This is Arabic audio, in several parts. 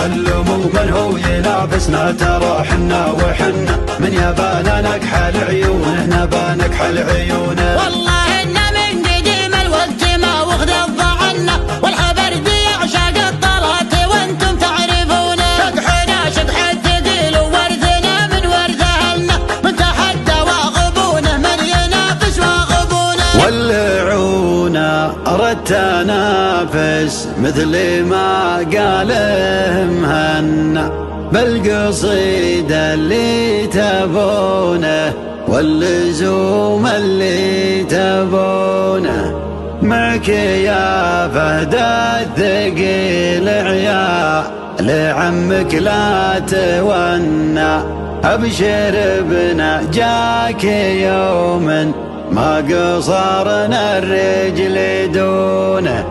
علموا من هو ينافسنا، ترى حنا وحنا من يابانا نكحل عيونه، نبا نكحل عيونه. والله إن من قديم الوقت ما وخذ الضعنا، والحبر دي يعشق الطلات وانتم تعرفونه. شقحنا شقح الثقيل وورثنا من ورث أهلنا، من تحدى واغبونه من ينافس واغبونه. ولعونا ردت انافس مثل ما قاله مهنا، بالقصيدة اللي تبونه واللزوم اللي تبونه. معك يا فهد الثقيل عيا لعمك لا تونى، ابشر بنا جاك يوم ما قصرنا الرجل دونه.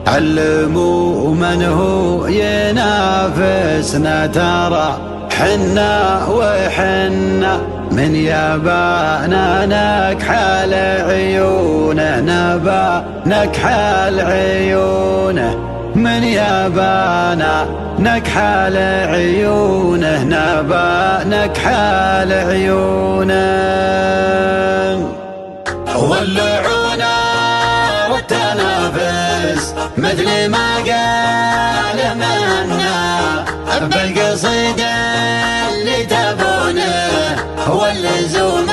علموا من هو ينافسنا، ترى حنا وحنا من يابانا نكحل عيونه، نبا نكحل عيونه. من يابانا نكحل عيونه، نبا نكحل عيونه. ولعونا والتنافس مثل ما قال منا، بالقصيدة اللي تبونه واللزوم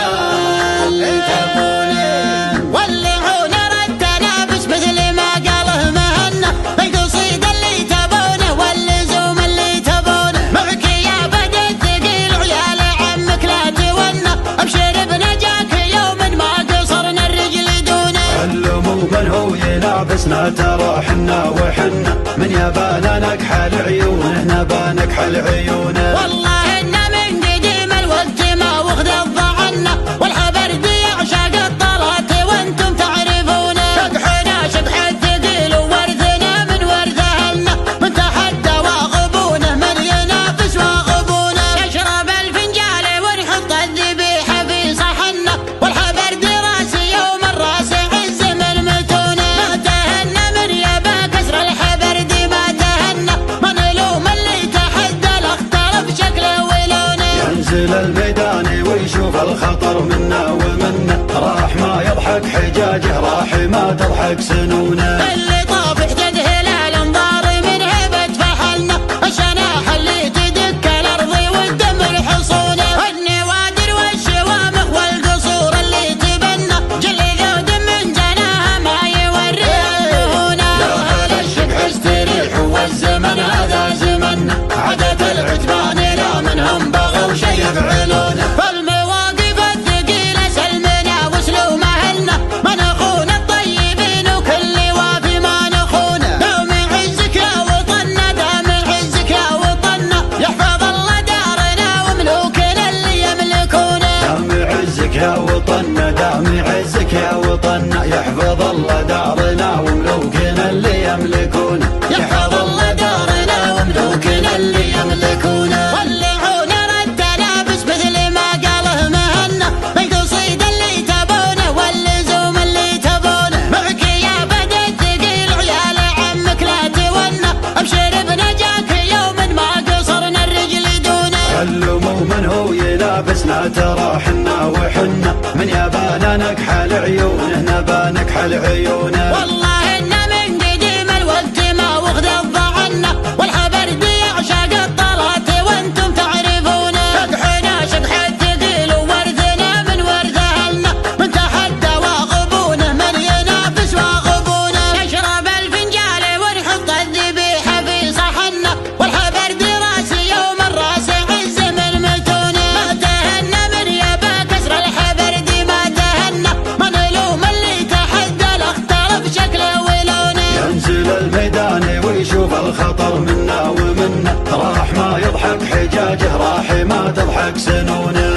اللي تبونه. ولعونا التنافس مثل ما قاله مهنا، بالقصيدة اللي تبونه واللزوم اللي تبونه. معك يا فهد الثقيل عيال عمك لا تونى، ابشر بنجاك يوم ما قصرنا الرجل دونه. علموا من هو ينافسنا، ترى حنا وحنا من يابانا نكحل عيونه، نبا نكحل عيونه. والله إن من قديم الوقت ما وخذ الضعنا، والحبر دي يعشق الطلات وانتم تعرفونه. شقحنا شقح الثقيل وورثنا من ورث أهلنا، من تحدى واغبونه من ينافس واغبونه. نشرب الفنجال ونحط الذبيحة في صحنا، والحبر دي راس يوم الراس عز من متونه. ما تهنى من يبا كسر الحبر دي ما تهنى، ما نلوم اللي تحدى الاختلاف شكله ولونه. ينزل الميدان ويشوف الخطر منا ومنا، راح ما يضحك حجاجه، راح ما تضحك سنونه. اللي طاف احتد هلال انظار من هبة فحلنا، الشناح اللي تدك الارض والدم الحصونه. النوادر والشوامخ والقصور اللي تبنى، جل ذود من جناها ما يوري الدهونه. يا هل الشبح استريح والزمن هذا زمنا، عادة العتبان لا منهم بغوا شي يفعلونه. فالمواقف الثقيلة سلمنا وسلوم أهلنا، ما نخون الطيبين وكل وافي ما نخونه. دام عزك يا وطننا، دام عزك يا وطننا، يحفظ الله دارنا وملوكنا اللي يملكونه. دام عزك يا وطننا، دام عزك يا وطننا، يحفظ الله دارنا وملوكنا اللي يملكونه. يحفظ الله دارنا وملوكنا اللي يملكونه. ولعونا التنافس مثل ما قاله مهنا، بالقصيدة اللي تبونه واللزوم اللي تبونه. معك يا فهد الثقيل عيال عمك لا تونى، ابشر بنجاك يوم ما قصرنا الرجل دونه. علموا من هو ينافسنا، ترى حنا وحنا من يابانا نكحل عيونه، نبا نكحل عيونه. والله إن من قديم الوقت ما وخذ الضعنا، والحبر دي يعشق الطلات وانتم تعرفونه. شقحنا شقح الثقيل وورثنا من ورث أهلنا، من تحدى واغبونه من ينافس واغبونه. نشرب الفنجال ونحط الذبيحة في صحنا، والحبر دي راس يوم الراس عز من متونه. ما تهنى من يبا كسر الحبر دي ما تهنى، ما نلوم اللي تحدى الاختلاف شكله ولونه. ينزل الميدان ويشوف الخطر منا ومنا، راح ما يضحك حجاجه، راح ما تضحك سنونه.